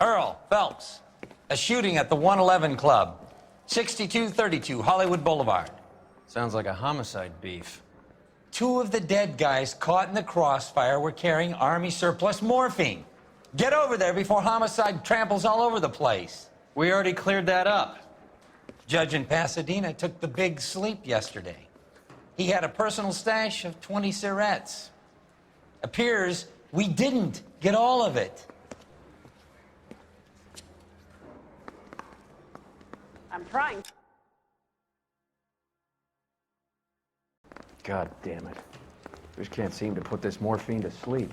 Earl Phelps, a shooting at the 111 Club, 6232 Hollywood Boulevard. Sounds like a homicide beef. Two of the dead guys caught in the crossfire were carrying Army surplus morphine. Get over there before homicide tramples all over the place. We already cleared that up. Judge in Pasadena took the big sleep yesterday. He had a personal stash of 20 cigarettes. Appears we didn't get all of it. I'm trying. God damn it. Just can't seem to put this morphine to sleep.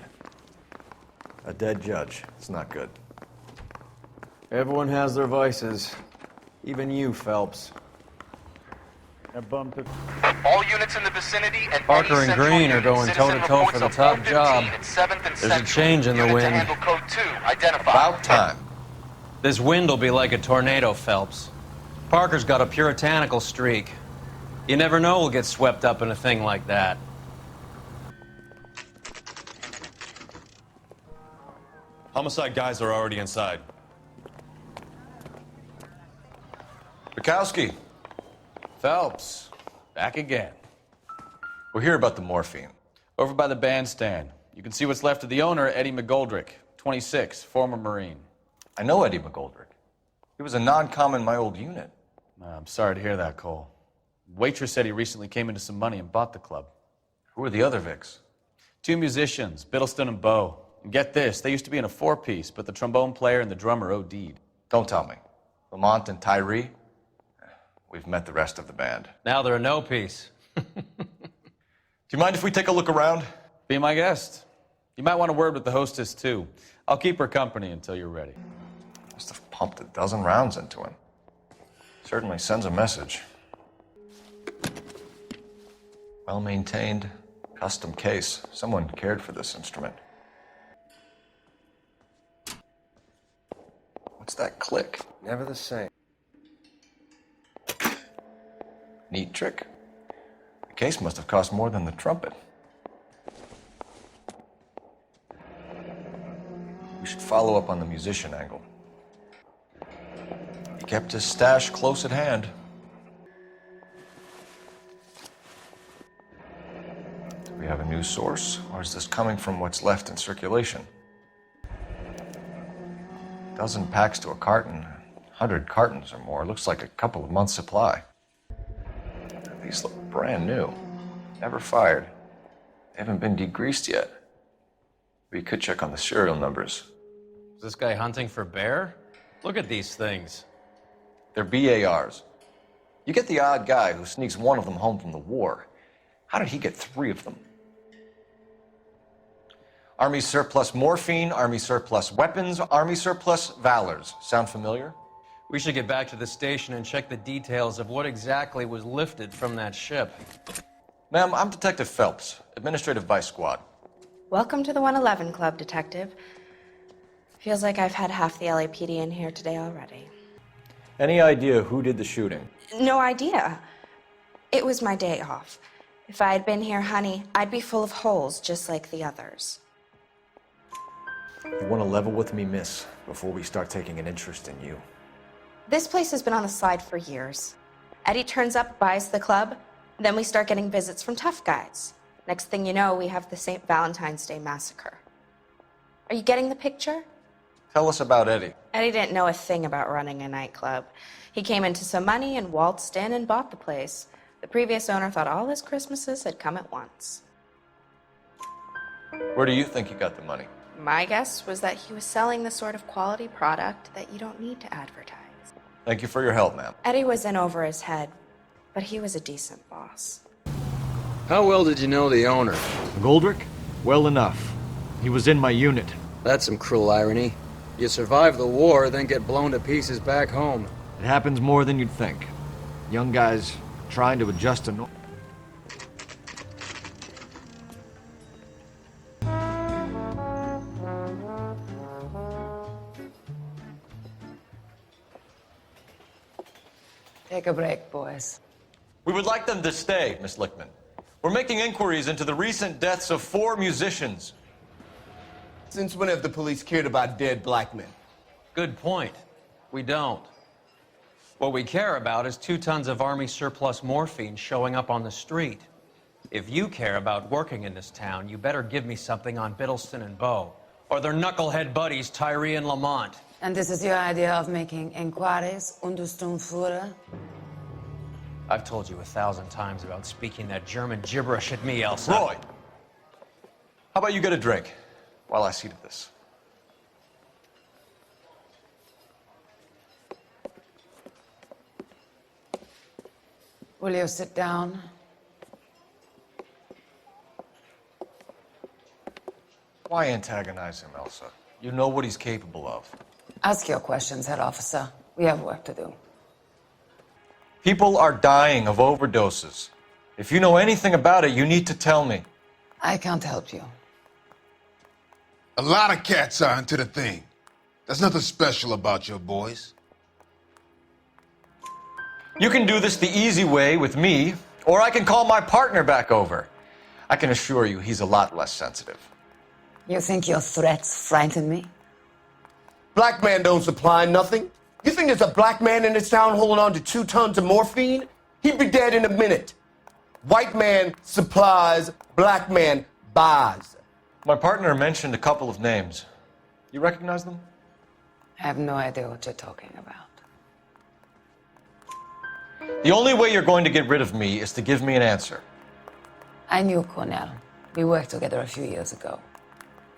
A dead judge. It's not good. Everyone has their vices. Even you, Phelps. All units in the vicinity and Parker any and Green are going citizen toe-to-toe for reports the of top 415 job. at 7th and There's a Central. change in the Unit to wind. handle code 2. Identify. About time. This wind will be like a tornado, Phelps. Parker's got a puritanical streak. You never know we'll get swept up in a thing like that. Homicide guys are already inside. Bukowski, Phelps, back again. we're here about the morphine. Over by the bandstand. You can see what's left of the owner, Eddie McGoldrick, 26, former Marine. I know Eddie McGoldrick. He was a non-com in my old unit. I'm sorry to hear that, Cole. Waitress said he recently came into some money and bought the club. Who are the other Vics? Two musicians, Biddleston and Bowe. And get this, they used to be in a four-piece, but the trombone player and the drummer OD'd. Don't tell me. Lamont and Tyree? We've met the rest of the band. Now they're a no-piece. Do you mind if we take a look around? Be my guest. You might want a word with the hostess, too. I'll keep her company until you're ready. Must have pumped a dozen rounds into him. Certainly sends a message. Well-maintained, custom case. Someone cared for this instrument. What's that click? Never the same. Neat trick. The case must have cost more than the trumpet. We should follow up on the musician angle. He kept his stash close at hand. Do we have a new source, or is this coming from what's left in circulation? A dozen packs to a carton, 100 cartons or more. Looks like a couple of months' supply. These look brand new. Never fired. They haven't been degreased yet. We could check on the serial numbers. Is this guy hunting for bear? Look at these things. They're BARs. You get the odd guy who sneaks one of them home from the war. How did he get 3 of them? Army surplus morphine, Army surplus weapons, Army surplus valors. Sound familiar? We should get back to the station and check the details of what exactly was lifted from that ship. Ma'am, I'm Detective Phelps, Administrative Vice Squad. Welcome to the 111 Club, Detective. Feels like I've had half the LAPD in here today already. Any idea who did the shooting? No idea. It was my day off. If I had been here, honey, I'd be full of holes just like the others. You want to level with me, miss, before we start taking an interest in you. This place has been on the slide for years. Eddie turns up, buys the club, then we start getting visits from tough guys. Next thing you know, we have the St. Valentine's Day massacre. Are you getting the picture? Tell us about Eddie. Eddie didn't know a thing about running a nightclub. He came into some money and waltzed in and bought the place. The previous owner thought all his Christmases had come at once. Where do you think he got the money? My guess was that he was selling the sort of quality product that you don't need to advertise. Thank you for your help, ma'am. Eddie was in over his head, but he was a decent boss. How well did you know the owner? Goldrick? Well enough. He was in my unit. That's some cruel irony. You survive the war, then get blown to pieces back home. It happens more than you'd think. Young guys trying to adjust to Take a break, boys. We would like them to stay, Miss Lichtman. We're making inquiries into the recent deaths of 4 musicians. Since when have the police cared about dead black men? Good point. We don't. What we care about is 2 tons of Army surplus morphine showing up on the street. If you care about working in this town, you better give me something on Biddleston and Bow, or their knucklehead buddies Tyree and Lamont. And this is your idea of making inquiries, Untersturmführer? I've told you 1,000 times about speaking that German gibberish at me, Elsa. Roy! How about you get a drink while I see to this? Will you sit down? Why antagonize him, Elsa? You know what he's capable of. Ask your questions, head officer. We have work to do. People are dying of overdoses. If you know anything about it, you need to tell me. I can't help you. A lot of cats are into the thing. There's nothing special about your boys. You can do this the easy way with me, or I can call my partner back over. I can assure you he's a lot less sensitive. You think your threats frighten me? Black man don't supply nothing. You think there's a black man in this town holding on to 2 tons of morphine? He'd be dead in a minute. White man supplies, black man buys. My partner mentioned a couple of names. You recognize them? I have no idea what you're talking about. The only way you're going to get rid of me is to give me an answer. I knew Cornell. We worked together a few years ago.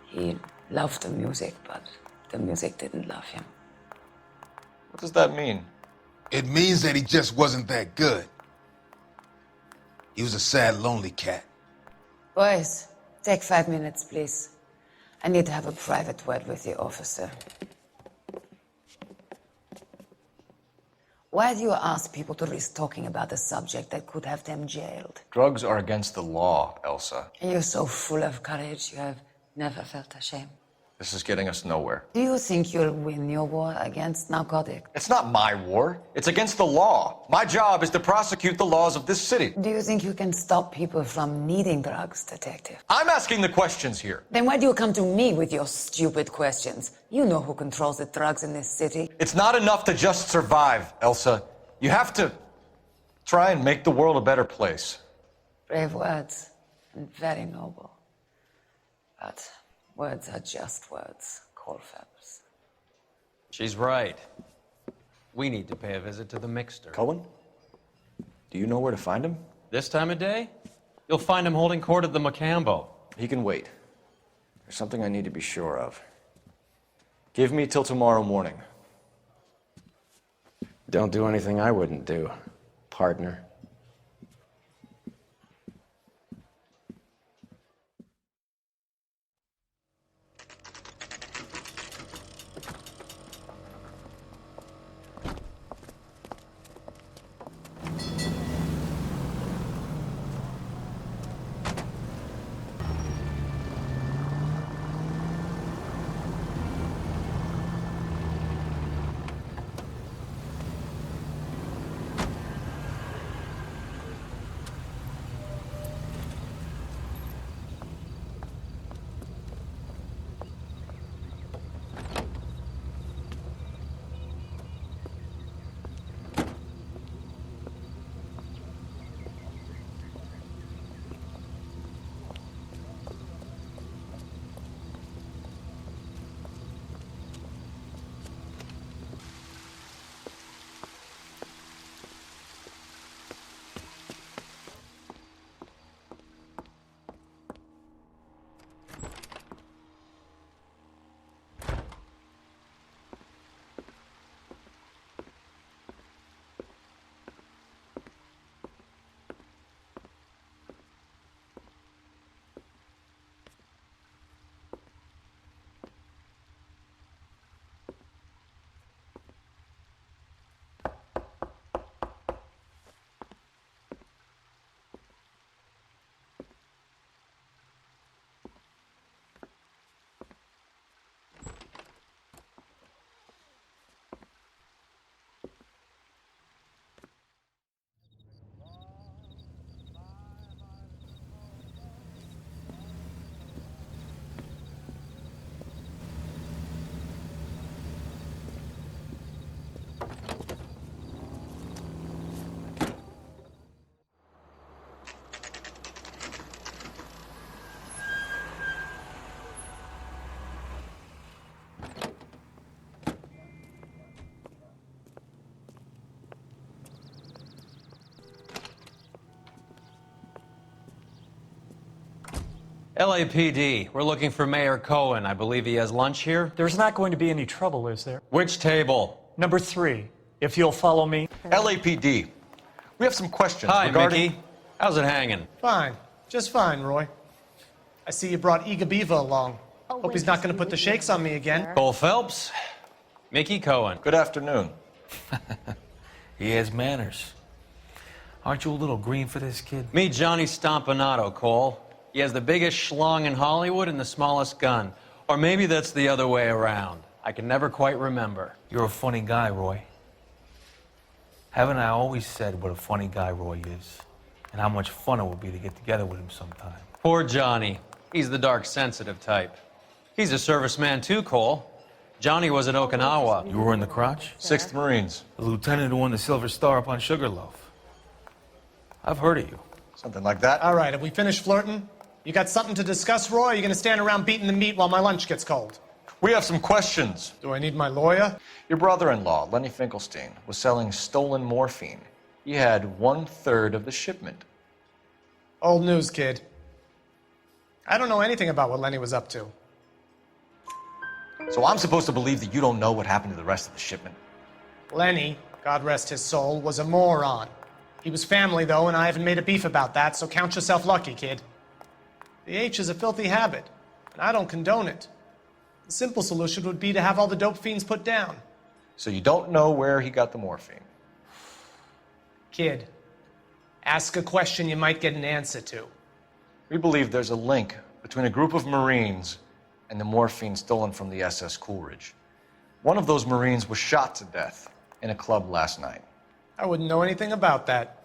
He loved the music, but the music didn't love him. What does that mean? It means that he just wasn't that good. He was a sad, lonely cat. Boys, take 5 minutes, please. I need to have a private word with the officer. Why do you ask people to risk talking about a subject that could have them jailed? Drugs are against the law, Elsa. And you're so full of courage, you have never felt ashamed. This is getting us nowhere. Do you think you'll win your war against narcotics? It's not my war. It's against the law. My job is to prosecute the laws of this city. Do you think you can stop people from needing drugs, detective? I'm asking the questions here. Then why do you come to me with your stupid questions? You know who controls the drugs in this city. It's not enough to just survive, Elsa. You have to try and make the world a better place. Brave words, and very noble. But words are just words, Colfax. She's right. We need to pay a visit to the Mixter. Cohen? Do you know where to find him? This time of day, you'll find him holding court at the Macambo. He can wait. There's something I need to be sure of. Give me till tomorrow morning. Don't do anything I wouldn't do, partner. LAPD, we're looking for Mayor Cohen. I believe he has lunch here. There's not going to be any trouble, is there? Which table? Number 3, if you'll follow me. LAPD. We have some questions Hi, regarding... Mickey. How's it hanging? Fine. Just fine, Roy. I see you brought Iga Beaver along. Hope he's not going to put the shakes on me again. Cole Phelps, Mickey Cohen. Good afternoon. He has manners. Aren't you a little green for this kid? Meet Johnny Stompanato, Cole. He has the biggest schlong in Hollywood and the smallest gun. Or maybe that's the other way around. I can never quite remember. You're a funny guy, Roy. Haven't I always said what a funny guy Roy is? And how much fun it would be to get together with him sometime. Poor Johnny. He's the dark, sensitive type. He's a serviceman too, Cole. Johnny was at Okinawa. You were in the crotch? 6th Marines. The lieutenant who won the Silver Star up on Sugarloaf. I've heard of you. Something like that. All right, have we finished flirting? You got something to discuss, Roy, or are you going to stand around beating the meat while my lunch gets cold? We have some questions. Do I need my lawyer? Your brother-in-law, Lenny Finkelstein, was selling stolen morphine. He had 1/3 of the shipment. Old news, kid. I don't know anything about what Lenny was up to. So I'm supposed to believe that you don't know what happened to the rest of the shipment? Lenny, God rest his soul, was a moron. He was family, though, and I haven't made a beef about that, so count yourself lucky, kid. The H is a filthy habit, and I don't condone it. The simple solution would be to have all the dope fiends put down. So you don't know where he got the morphine? Kid, ask a question you might get an answer to. We believe there's a link between a group of Marines and the morphine stolen from the SS Coolidge. One of those Marines was shot to death in a club last night. I wouldn't know anything about that.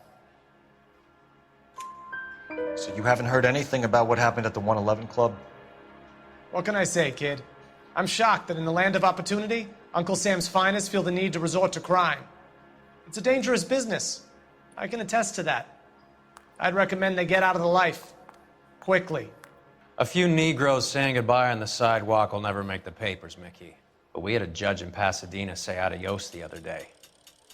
So you haven't heard anything about what happened at the 111 Club? What can I say, kid? I'm shocked that in the land of opportunity, Uncle Sam's finest feel the need to resort to crime. It's a dangerous business. I can attest to that. I'd recommend they get out of the life. Quickly. A few Negroes saying goodbye on the sidewalk will never make the papers, Mickey. But we had a judge in Pasadena say adios the other day.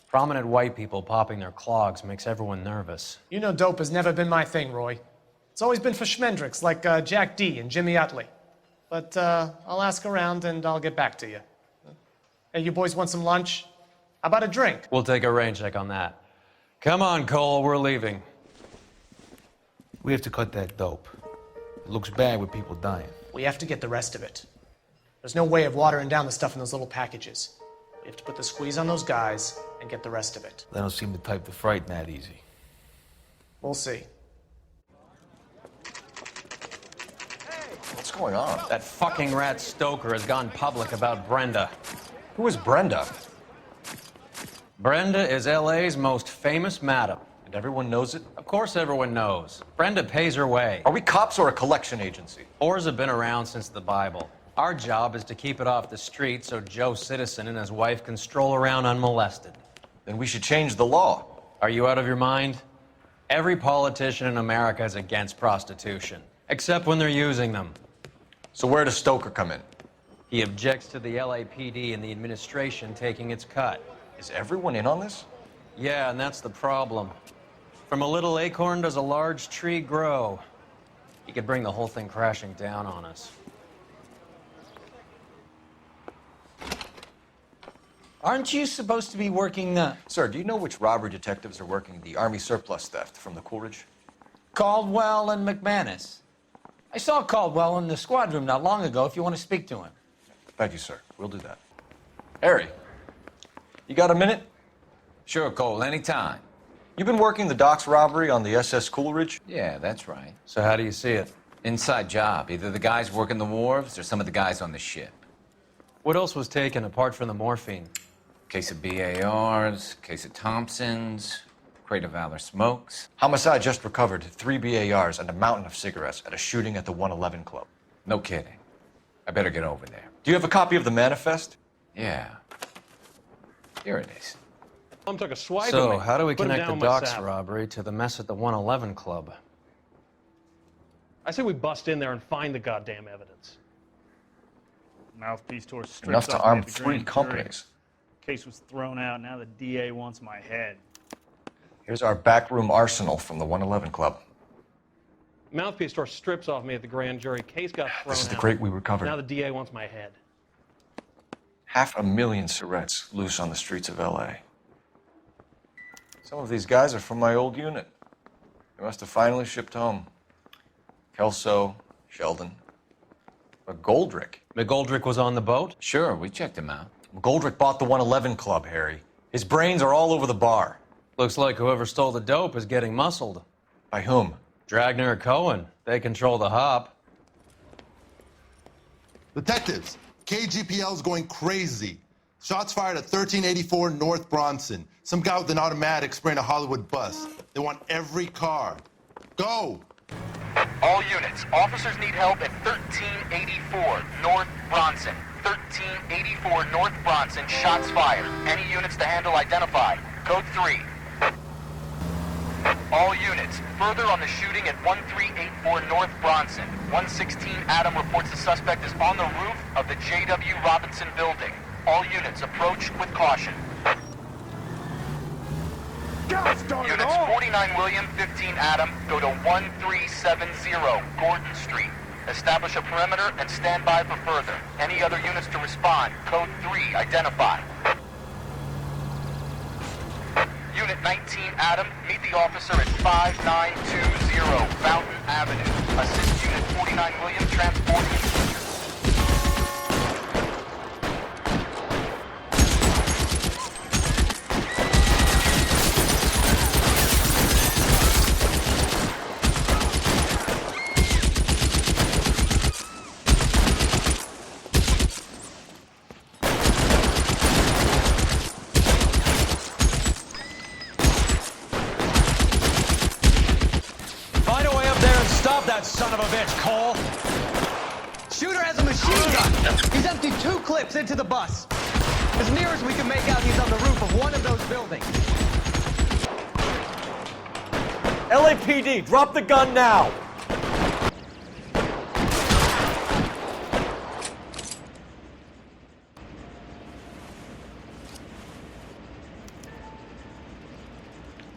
Prominent white people popping their clogs makes everyone nervous. You know dope has never been my thing, Roy. It's always been for schmendricks like Jack D. and Jimmy Utley. But I'll ask around and I'll get back to you. Hey, you boys want some lunch? How about a drink? We'll take a rain check on that. Come on, Cole, we're leaving. We have to cut that dope. It looks bad with people dying. We have to get the rest of it. There's no way of watering down the stuff in those little packages. We have to put the squeeze on those guys and get the rest of it. They don't seem the type to frighten that easy. We'll see. What's going on? That fucking rat Stoker has gone public about Brenda. Who is Brenda? Brenda is LA's most famous madam. And everyone knows it? Of course everyone knows. Brenda pays her way. Are we cops or a collection agency? Whores have been around since the Bible. Our job is to keep it off the street so Joe Citizen and his wife can stroll around unmolested. Then we should change the law. Are you out of your mind? Every politician in America is against prostitution, except when they're using them. So where does Stoker come in? He objects to the LAPD and the administration taking its cut. Is everyone in on this? Yeah, and that's the problem. From a little acorn does a large tree grow. He could bring the whole thing crashing down on us. Aren't you supposed to be working the... Sir, do you know which robbery detectives are working the Army surplus theft from the Coolidge? Caldwell and McManus. I saw Caldwell in the squad room not long ago if you want to speak to him. Thank you, sir. We'll do that. Harry, you got a minute? Sure, Cole, anytime. You've been working the docks robbery on the SS Coolidge? Yeah, that's right. So how do you see it? Inside job. Either the guys working the wharves or some of the guys on the ship. What else was taken apart from the morphine? Case of BARs, case of Thompsons, crate of Valor smokes. Homicide just recovered 3 BARs and a mountain of cigarettes at a shooting at the 111 Club. No kidding. I better get over there. Do you have a copy of the manifest? Yeah. Here it is. Took a swag So, of me. how do we Put him connect down the on my docks saddle. robbery to the mess at the 111 Club? I say we bust in there and find the goddamn evidence. Mouthpiece tore strips Enough to off arm me at the 3 grand jury. companies. Case was thrown out. Now the DA wants my head. Here's our backroom arsenal from the 111 Club. Mouthpiece tore strips off me at the grand jury. Case got thrown out. This is the crate we recovered. Now the DA wants my head. 500,000 cigarettes loose on the streets of LA. Some of these guys are from my old unit. They must have finally shipped home. Kelso, Sheldon, McGoldrick. McGoldrick was on the boat? Sure, we checked him out. McGoldrick bought the 111 Club, Harry. His brains are all over the bar. Looks like whoever stole the dope is getting muscled. By whom? Dragner or Cohen. They control the hop. Detectives, KGPL's going crazy. Shots fired at 1384 North Bronson. Some guy with an automatic spraying a Hollywood bus. They want every car. Go! All units, officers need help at 1384 North Bronson. 1384 North Bronson, shots fired. Any units to handle identify. Code 3. All units, further on the shooting at 1384 North Bronson. 116 Adam reports the suspect is on the roof of the J.W. Robinson building. All units approach with caution. Units 49 William, 15 Adam, go to 1370 Gordon Street. Establish a perimeter and stand by for further. Any other units to respond. Code 3, identify. Unit 19 Adam, meet the officer at 5920 Fountain Avenue. Assist Unit 49 William, transport. That son of a bitch, Cole! Shooter has a machine gun! He's emptied 2 clips into the bus. As near as we can make out, he's on the roof of one of those buildings. LAPD, drop the gun now!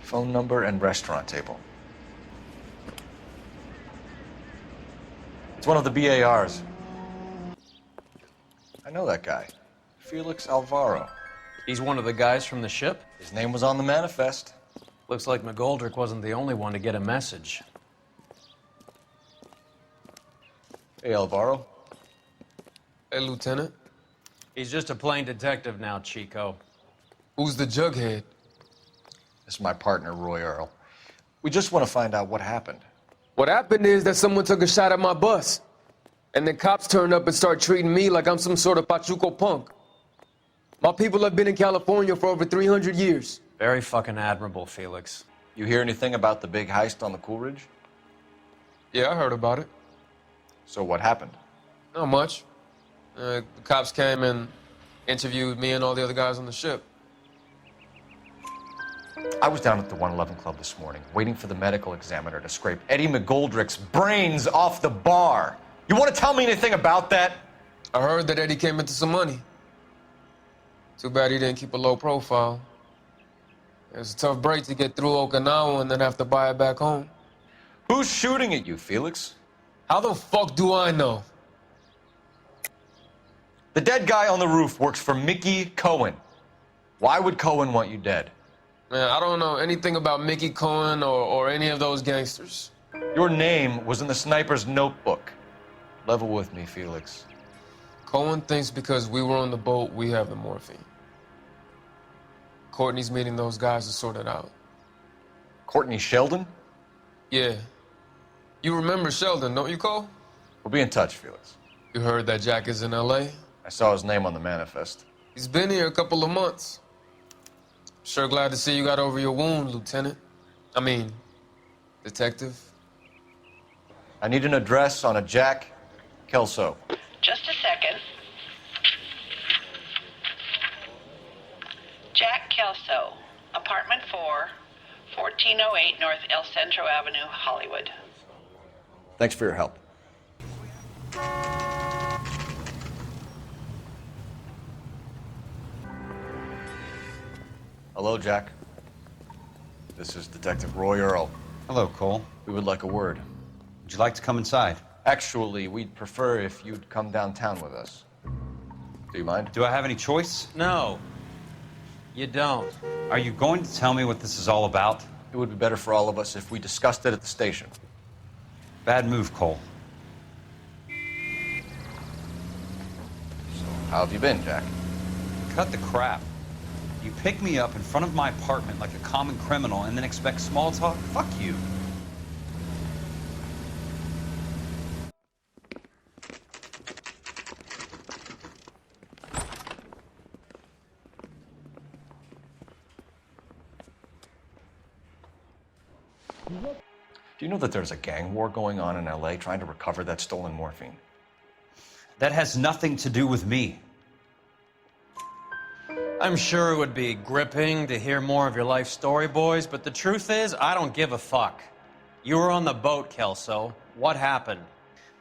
Phone number and restaurant table. It's one of the BARs. I know that guy. Felix Alvaro. He's one of the guys from the ship? His name was on the manifest. Looks like McGoldrick wasn't the only one to get a message. Hey, Alvaro. Hey, Lieutenant. He's just a plain detective now, Chico. Who's the jughead? This is my partner, Roy Earl. We just want to find out what happened. What happened is that someone took a shot at my bus. And the cops turned up and started treating me like I'm some sort of Pachuco punk. My people have been in California for over 300 years. Very fucking admirable, Felix. You hear anything about the big heist on the Coolidge? Yeah, I heard about it. So what happened? Not much. The cops came and interviewed me and all the other guys on the ship. I was down at the 111 Club this morning, waiting for the medical examiner to scrape Eddie McGoldrick's brains off the bar. You want to tell me anything about that? I heard that Eddie came into some money. Too bad he didn't keep a low profile. It was a tough break to get through Okinawa and then have to buy it back home. Who's shooting at you, Felix? How the fuck do I know? The dead guy on the roof works for Mickey Cohen. Why would Cohen want you dead? Man, I don't know anything about Mickey Cohen or any of those gangsters. Your name was in the sniper's notebook. Level with me, Felix. Cohen thinks because we were on the boat, we have the morphine. Courtney's meeting those guys to sort it out. Courtney Sheldon? Yeah. You remember Sheldon, don't you, Cole? We'll be in touch, Felix. You heard that Jack is in L.A.? I saw his name on the manifest. He's been here a couple of months. Sure glad to see you got over your wound, Lieutenant. I mean, Detective. I need an address on a Jack Kelso. Just a second. Jack Kelso, apartment 4, 1408 North El Centro Avenue, Hollywood. Thanks for your help. Hello, Jack. This is Detective Roy Earl. Hello, Cole. We would like a word. Would you like to come inside? Actually, we'd prefer if you'd come downtown with us. Do you mind? Do I have any choice? No, you don't. Are you going to tell me what this is all about? It would be better for all of us if we discussed it at the station. Bad move, Cole. So, how have you been, Jack? Cut the crap. You pick me up in front of my apartment like a common criminal and then expect small talk? Fuck you. Do you know that there's a gang war going on in LA trying to recover that stolen morphine? That has nothing to do with me. I'm sure it would be gripping to hear more of your life story, boys, but the truth is, I don't give a fuck. You were on the boat, Kelso. What happened?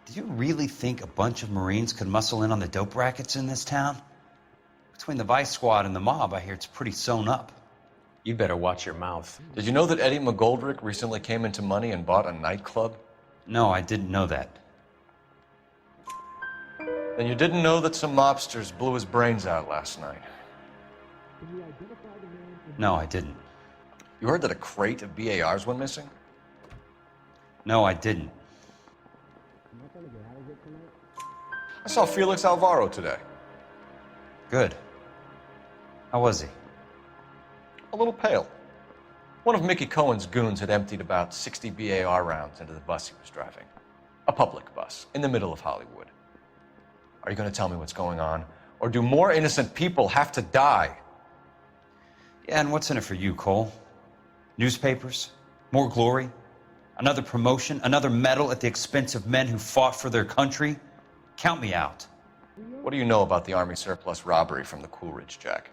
Do you really think a bunch of Marines could muscle in on the dope rackets in this town? Between the Vice Squad and the mob, I hear it's pretty sewn up. You better watch your mouth. Did you know that Eddie McGoldrick recently came into money and bought a nightclub? No, I didn't know that. Then you didn't know that some mobsters blew his brains out last night? No, I didn't. You heard that a crate of BARs went missing? No, I didn't. I saw Felix Alvaro today. Good. How was he? A little pale. One of Mickey Cohen's goons had emptied about 60 BAR rounds into the bus he was driving. A public bus, in the middle of Hollywood. Are you going to tell me what's going on? Or do more innocent people have to die? Yeah, and what's in it for you, Cole? Newspapers? More glory? Another promotion? Another medal at the expense of men who fought for their country? Count me out. What do you know about the Army surplus robbery from the Coolidge, Jack?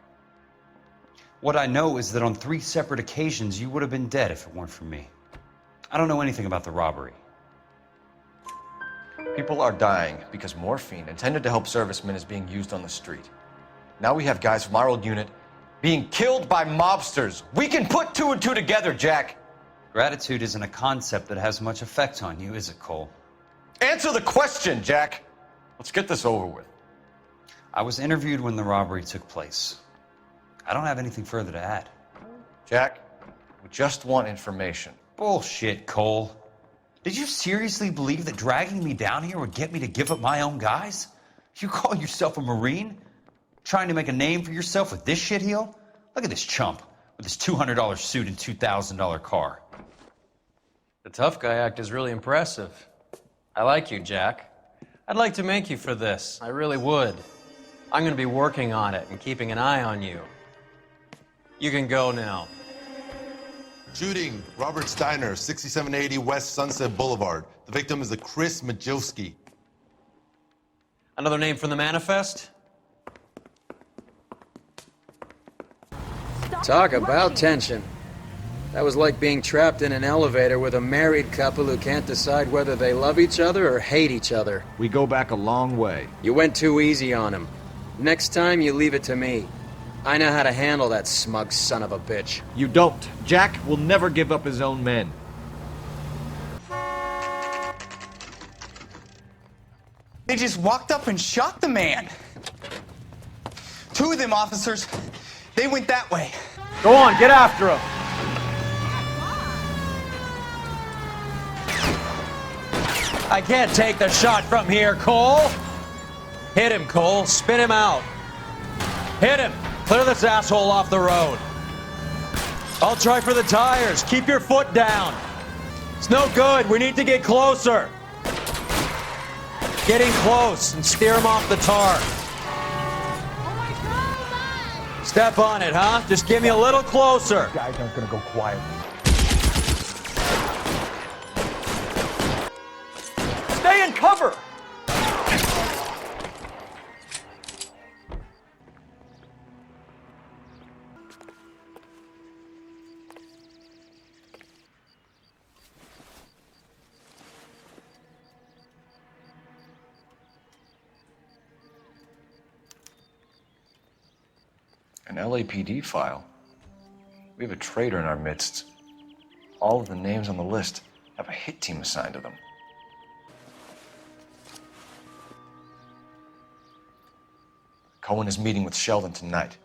What I know is that on 3 separate occasions, you would have been dead if it weren't for me. I don't know anything about the robbery. People are dying because morphine intended to help servicemen is being used on the street. Now we have guys from our old unit being killed by mobsters. We can put 2 and 2 together, Jack. Gratitude isn't a concept that has much effect on you, is it, Cole? Answer the question, Jack. Let's get this over with. I was interviewed when the robbery took place. I don't have anything further to add. Jack, we just want information. Bullshit, Cole. Did you seriously believe that dragging me down here would get me to give up my own guys? You call yourself a Marine? Trying to make a name for yourself with this shitheel? Look at this chump with his $200 suit and $2,000 car. The tough guy act is really impressive. I like you, Jack. I'd like to make you for this. I really would. I'm going to be working on it and keeping an eye on you. You can go now. Shooting, Robert Steiner, 6780 West Sunset Boulevard. The victim is a Chris Majowski. Another name from the manifest? Talk about tension. That was like being trapped in an elevator with a married couple who can't decide whether they love each other or hate each other. We go back a long way. You went too easy on him. Next time, you leave it to me. I know how to handle that smug son of a bitch. You don't. Jack will never give up his own men. They just walked up and shot the man. 2 of them officers, they went that way. Go on, get after him. I can't take the shot from here, Cole. Hit him, Cole. Spin him out. Hit him. Clear this asshole off the road. I'll try for the tires. Keep your foot down. It's no good. We need to get closer. Getting close and steer him off the tar. Step on it, huh? Just give me a little closer. Guys aren't gonna go quiet. Stay in cover! An LAPD file. We have a traitor in our midst. All of the names on the list have a hit team assigned to them. Cohen is meeting with Sheldon tonight.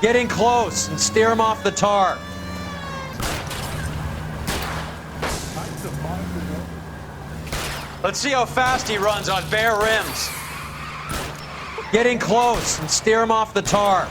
Get in close and steer him off the tar. Let's see how fast he runs on bare rims. Get in close and steer him off the tar.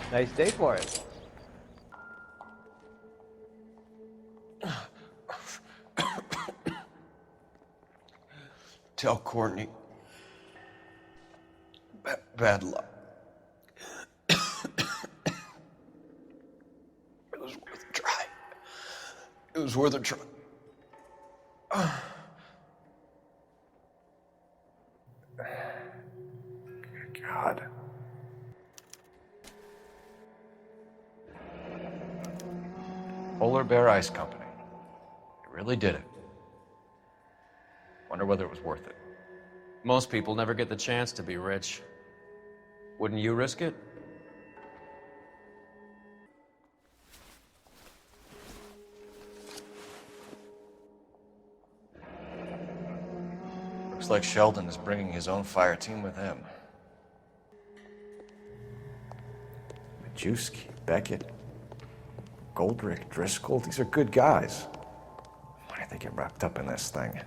Nice day for it. Tell Courtney. Bad luck. It was worth a try. It was worth a try. God. Polar Bear Ice Company. You really did it. Wonder whether it was worth it. Most people never get the chance to be rich. Wouldn't you risk it? Looks like Sheldon is bringing his own fire team with him. Majewski, Beckett, Goldrick, Driscoll, these are good guys. Why did they get wrapped up in this thing?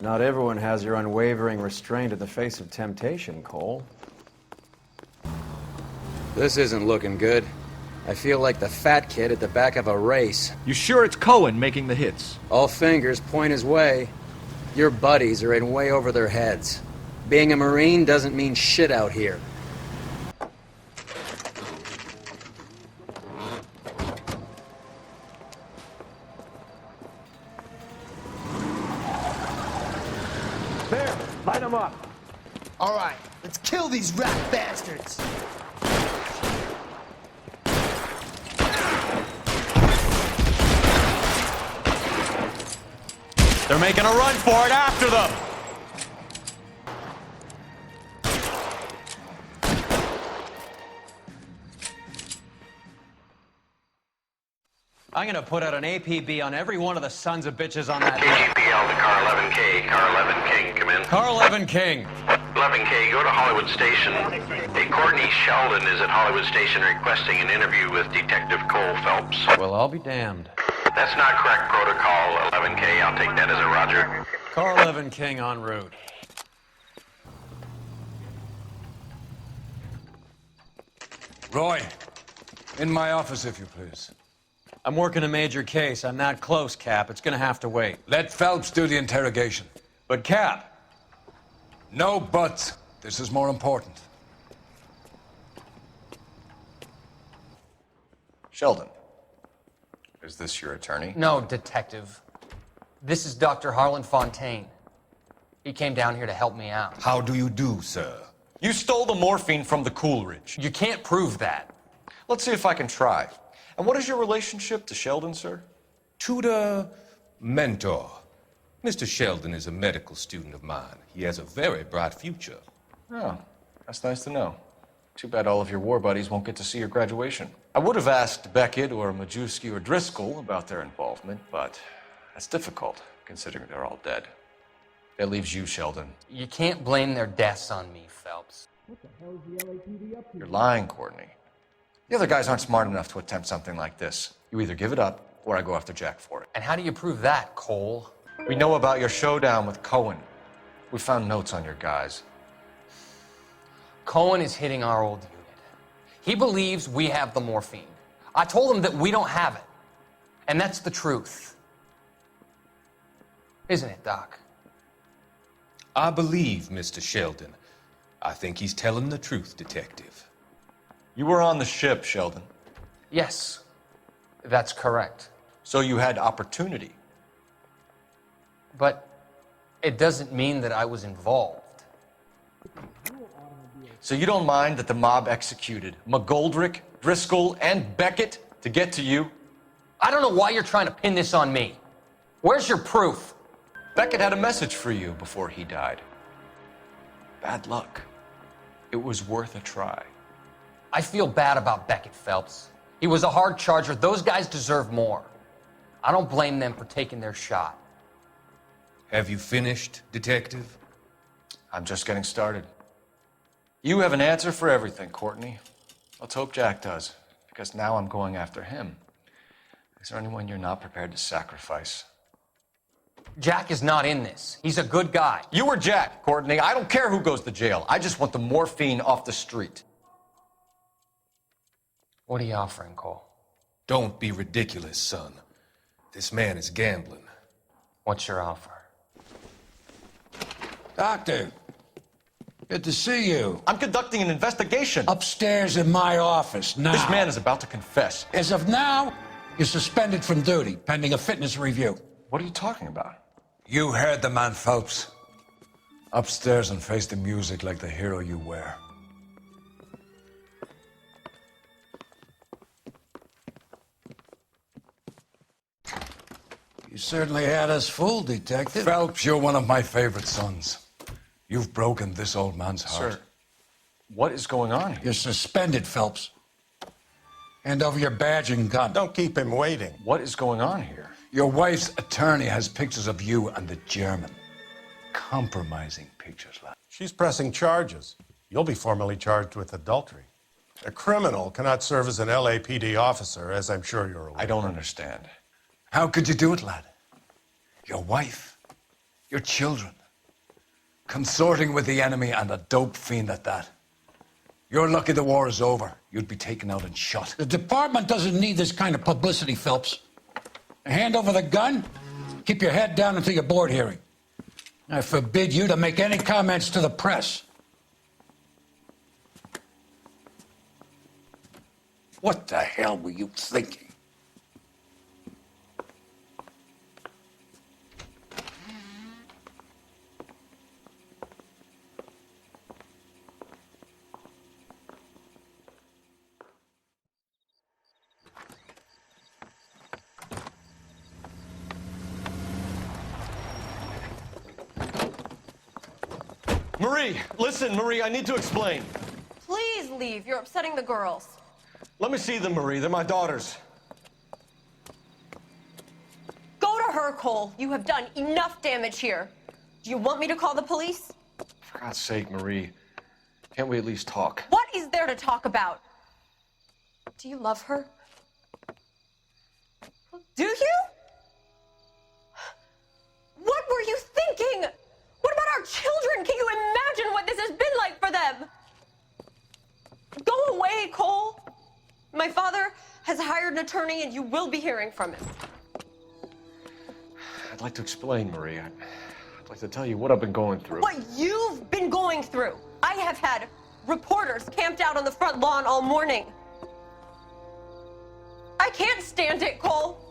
Not everyone has your unwavering restraint in the face of temptation, Cole. This isn't looking good. I feel like the fat kid at the back of a race. You sure it's Cohen making the hits? All fingers point his way. Your buddies are in way over their heads. Being a Marine doesn't mean shit out here. There, light them up. All right, let's kill these rat bastards. They're making a run for it after them. I'm gonna put out an APB on every one of the sons of bitches on that list. KGPL to car 11K. Car 11 King, come in. Car 11 King. 11K, go to Hollywood Station. Hey, Courtney Sheldon is at Hollywood Station requesting an interview with Detective Cole Phelps. Well, I'll be damned. That's not correct protocol, 11K. I'll take that as a roger. Car 11 King en route. Roy, in my office, if you please. I'm working a major case. I'm not close, Cap. It's gonna have to wait. Let Phelps do the interrogation. But, Cap. No buts. This is more important. Sheldon, is this your attorney? No, Detective. This is Dr. Harlan Fontaine. He came down here to help me out. How do you do, sir? You stole the morphine from the Coolidge. You can't prove that. Let's see if I can try. And what is your relationship to Sheldon, sir? Tutor, mentor. Mr. Sheldon is a medical student of mine. He has a very bright future. Oh, that's nice to know. Too bad all of your war buddies won't get to see your graduation. I would have asked Beckett or Majewski or Driscoll about their involvement, but that's difficult, considering they're all dead. That leaves you, Sheldon. You can't blame their deaths on me, Phelps. You're lying, Courtney. The other guys aren't smart enough to attempt something like this. You either give it up, or I go after Jack for it. And how do you prove that, Cole? We know about your showdown with Cohen. We found notes on your guys. Cohen is hitting our old unit. He believes we have the morphine. I told him that we don't have it. And that's the truth. Isn't it, Doc? I believe Mr. Sheldon. I think he's telling the truth, Detective. You were on the ship, Sheldon. Yes, that's correct. So you had opportunity. But it doesn't mean that I was involved. So you don't mind that the mob executed McGoldrick, Driscoll, and Beckett to get to you? I don't know why you're trying to pin this on me. Where's your proof? Beckett had a message for you before he died. Bad luck. It was worth a try. I feel bad about Beckett, Phelps. He was a hard charger. Those guys deserve more. I don't blame them for taking their shot. Have you finished, Detective? I'm just getting started. You have an answer for everything, Courtney. Let's hope Jack does, because now I'm going after him. Is there anyone you're not prepared to sacrifice? Jack is not in this. He's a good guy. You or Jack, Courtney. I don't care who goes to jail. I just want the morphine off the street. What are you offering, Cole? Don't be ridiculous, son. This man is gambling. What's your offer? Doctor, good to see you. I'm conducting an investigation. Upstairs in my office, now. This man is about to confess. As of now, you're suspended from duty, pending a fitness review. What are you talking about? You heard the man, Phelps. Upstairs and face the music like the hero you were. You certainly had us fooled, Detective. Phelps, you're one of my favorite sons. You've broken this old man's heart. Sir, what is going on here? You're suspended, Phelps. Hand over your badge and gun. Don't keep him waiting. What is going on here? Your wife's attorney has pictures of you and the German. Compromising pictures, lad. She's pressing charges. You'll be formally charged with adultery. A criminal cannot serve as an LAPD officer, as I'm sure you're aware. I don't understand. How could you do it, lad? Your wife, your children, consorting with the enemy and a dope fiend at that. You're lucky the war is over. You'd be taken out and shot. The department doesn't need this kind of publicity, Phelps. Hand over the gun, keep your head down until your board hearing. I forbid you to make any comments to the press. What the hell were you thinking? Marie, listen, Marie, I need to explain. Please leave. You're upsetting the girls. Let me see them, Marie. They're my daughters. Go to her, Cole. You have done enough damage here. Do you want me to call the police? For God's sake, Marie, can't we at least talk? What is there to talk about? Do you love her? Do you? What were you thinking? What about our children? Can you imagine what this has been like for them? Go away, Cole. My father has hired an attorney and you will be hearing from him. I'd like to explain, Marie. I'd like to tell you what I've been going through. What you've been going through. I have had reporters camped out on the front lawn all morning. I can't stand it, Cole.